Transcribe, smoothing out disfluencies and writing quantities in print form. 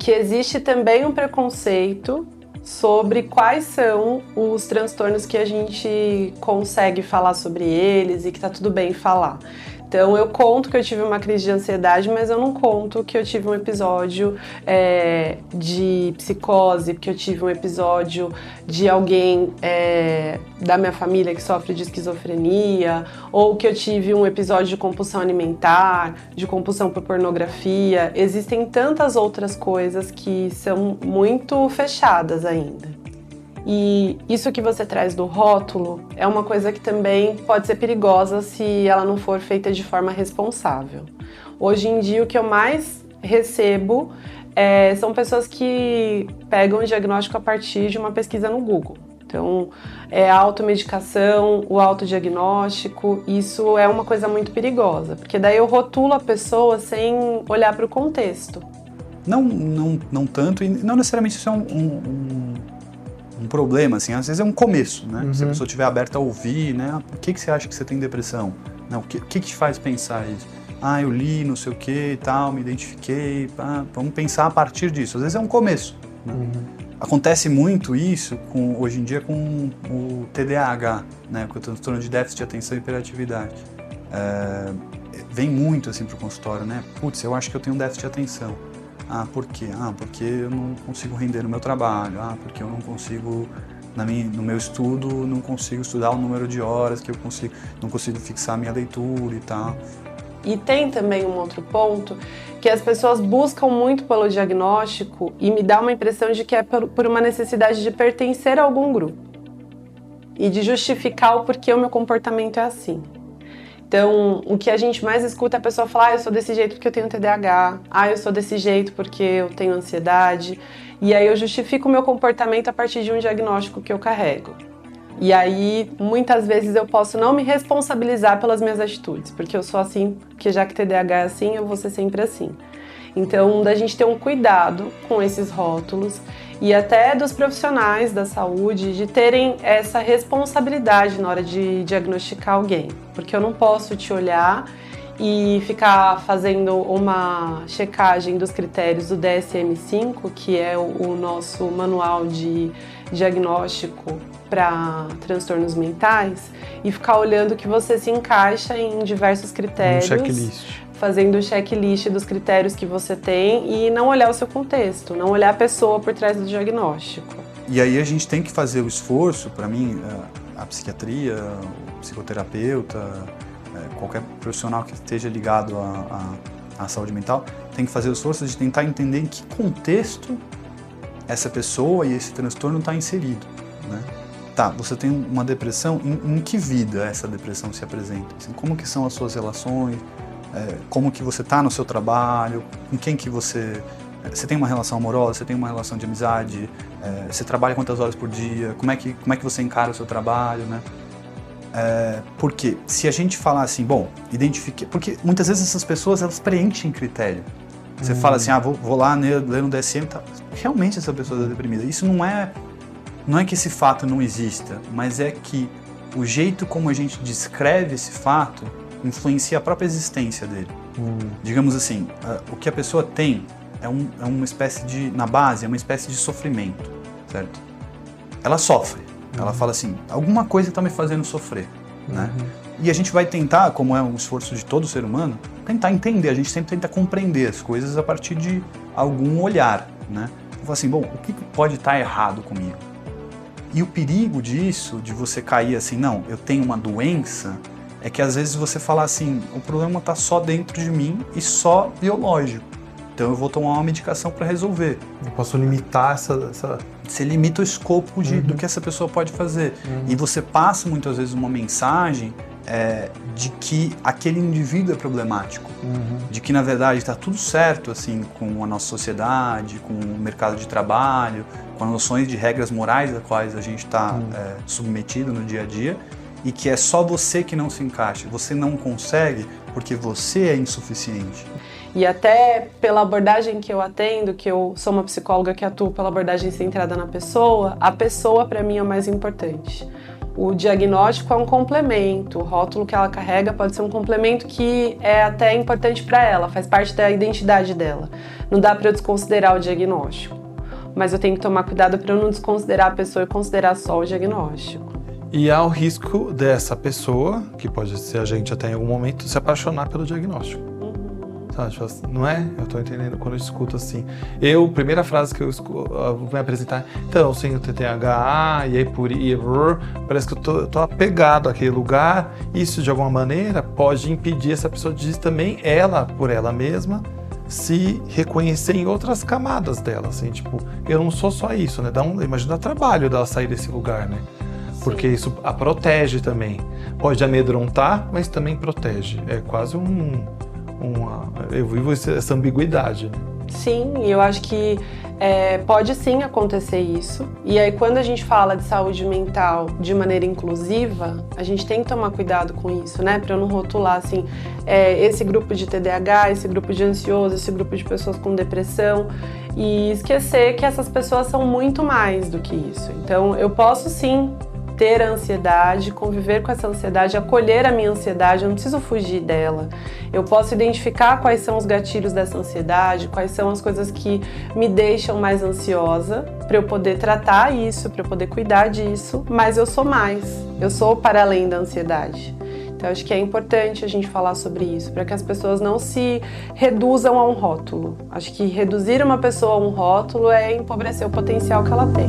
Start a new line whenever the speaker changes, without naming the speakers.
que existe também um preconceito sobre quais são os transtornos que a gente consegue falar sobre eles e que tá tudo bem falar. Então eu conto que eu tive uma crise de ansiedade, mas eu não conto que eu tive um episódio de psicose, que eu tive um episódio de alguém da minha família que sofre de esquizofrenia, ou que eu tive um episódio de compulsão alimentar, de compulsão por pornografia. Existem tantas outras coisas que são muito fechadas ainda. E isso que você traz do rótulo é uma coisa que também pode ser perigosa se ela não for feita de forma responsável. Hoje em dia, o que eu mais recebo são pessoas que pegam o diagnóstico a partir de uma pesquisa no Google. Então, a automedicação, o autodiagnóstico, isso é uma coisa muito perigosa, porque daí eu rotulo a pessoa sem olhar para o contexto.
Não tanto, e não necessariamente isso é um problema, assim, às vezes é um começo, né? Se a pessoa estiver aberta a ouvir, né? Por que você acha que você tem depressão? Não, o que te faz pensar isso? Eu li, não sei o que e tal, me identifiquei, vamos pensar a partir disso. Às vezes é um começo, né? Acontece muito isso hoje em dia com o TDAH, né? Com o transtorno de déficit de atenção e hiperatividade. Vem muito assim pro consultório, né? Putz, eu acho que eu tenho déficit de atenção. Por quê? Porque eu não consigo render no meu trabalho. Porque eu não consigo, no meu estudo, não consigo estudar o número de horas que eu consigo, não consigo fixar a minha leitura e tal.
E tem também um outro ponto, que as pessoas buscam muito pelo diagnóstico e me dá uma impressão de que é por uma necessidade de pertencer a algum grupo e de justificar o porquê o meu comportamento é assim. Então, o que a gente mais escuta é a pessoa falar: eu sou desse jeito porque eu tenho TDAH, eu sou desse jeito porque eu tenho ansiedade, e aí eu justifico o meu comportamento a partir de um diagnóstico que eu carrego. E aí, muitas vezes eu posso não me responsabilizar pelas minhas atitudes, porque eu sou assim, porque já que TDAH é assim, eu vou ser sempre assim. Então, da gente ter um cuidado com esses rótulos e até dos profissionais da saúde de terem essa responsabilidade na hora de diagnosticar alguém. Porque eu não posso te olhar e ficar fazendo uma checagem dos critérios do DSM-5, que é o nosso manual de diagnóstico para transtornos mentais, e ficar olhando que você se encaixa em diversos critérios.
Um checklist.
Fazendo o checklist dos critérios que você tem e não olhar o seu contexto, não olhar a pessoa por trás do diagnóstico.
E aí a gente tem que fazer o esforço, para mim, a psiquiatria, o psicoterapeuta, qualquer profissional que esteja ligado à saúde mental, tem que fazer o esforço de tentar entender em que contexto essa pessoa e esse transtorno está inserido, né? Você tem uma depressão, em que vida essa depressão se apresenta? Assim, como que são as suas relações? Como que você está no seu trabalho, com quem que você tem uma relação amorosa, você tem uma relação de amizade, você trabalha quantas horas por dia, como é que você encara o seu trabalho, né? Porque se a gente falar assim, identifique, porque muitas vezes essas pessoas, elas preenchem critério. Você fala assim, vou lá ler no DSM, realmente essa pessoa está deprimida. Isso não é que esse fato não exista, mas é que o jeito como a gente descreve esse fato influencia a própria existência dele. Digamos assim, o que a pessoa tem é uma espécie de, na base, é uma espécie de sofrimento, certo? Ela sofre, ela fala assim, alguma coisa está me fazendo sofrer, né? E a gente vai tentar, como é um esforço de todo ser humano, tentar entender, a gente sempre tenta compreender as coisas a partir de algum olhar, né? Fala assim, o que pode estar errado comigo? E o perigo disso, de você cair assim, não, eu tenho uma doença, é que às vezes você fala assim, o problema está só dentro de mim e só biológico. Então eu vou tomar uma medicação para resolver.
Eu posso limitar essa...
Você limita o escopo do que essa pessoa pode fazer. E você passa muitas vezes uma mensagem de que aquele indivíduo é problemático. De que na verdade está tudo certo assim, com a nossa sociedade, com o mercado de trabalho, com as noções de regras morais a quais a gente está submetido no dia a dia. E que é só você que não se encaixa, você não consegue porque você é insuficiente.
E até pela abordagem que eu atendo, que eu sou uma psicóloga que atua pela abordagem centrada na pessoa, a pessoa para mim é o mais importante. O diagnóstico é um complemento, o rótulo que ela carrega pode ser um complemento que é até importante para ela, faz parte da identidade dela. Não dá para eu desconsiderar o diagnóstico, mas eu tenho que tomar cuidado para eu não desconsiderar a pessoa e considerar só o diagnóstico.
E há o risco dessa pessoa, que pode ser a gente até em algum momento, se apaixonar pelo diagnóstico. Sabe, tipo assim, não é? Eu tô entendendo quando eu escuto assim. Primeira frase que eu vou me apresentar, então, sim, eu TDAH, e aí parece que eu tô apegado àquele lugar. Isso, de alguma maneira, pode impedir essa pessoa de também, ela, por ela mesma, se reconhecer em outras camadas dela, assim, tipo, eu não sou só isso, né? Imagina o trabalho dela sair desse lugar, né? Porque isso a protege também. Pode amedrontar, mas também protege. É quase eu vivo essa ambiguidade, né?
Sim, e eu acho que pode sim acontecer isso. E aí, quando a gente fala de saúde mental de maneira inclusiva, a gente tem que tomar cuidado com isso, né? Para eu não rotular assim, esse grupo de TDAH, esse grupo de ansioso, esse grupo de pessoas com depressão, e esquecer que essas pessoas são muito mais do que isso. Então, eu posso sim ter a ansiedade, conviver com essa ansiedade, acolher a minha ansiedade, eu não preciso fugir dela. Eu posso identificar quais são os gatilhos dessa ansiedade, quais são as coisas que me deixam mais ansiosa, para eu poder tratar isso, para eu poder cuidar disso, mas eu sou mais, eu sou para além da ansiedade. Então, acho que é importante a gente falar sobre isso, para que as pessoas não se reduzam a um rótulo. Acho que reduzir uma pessoa a um rótulo é empobrecer o potencial que ela tem.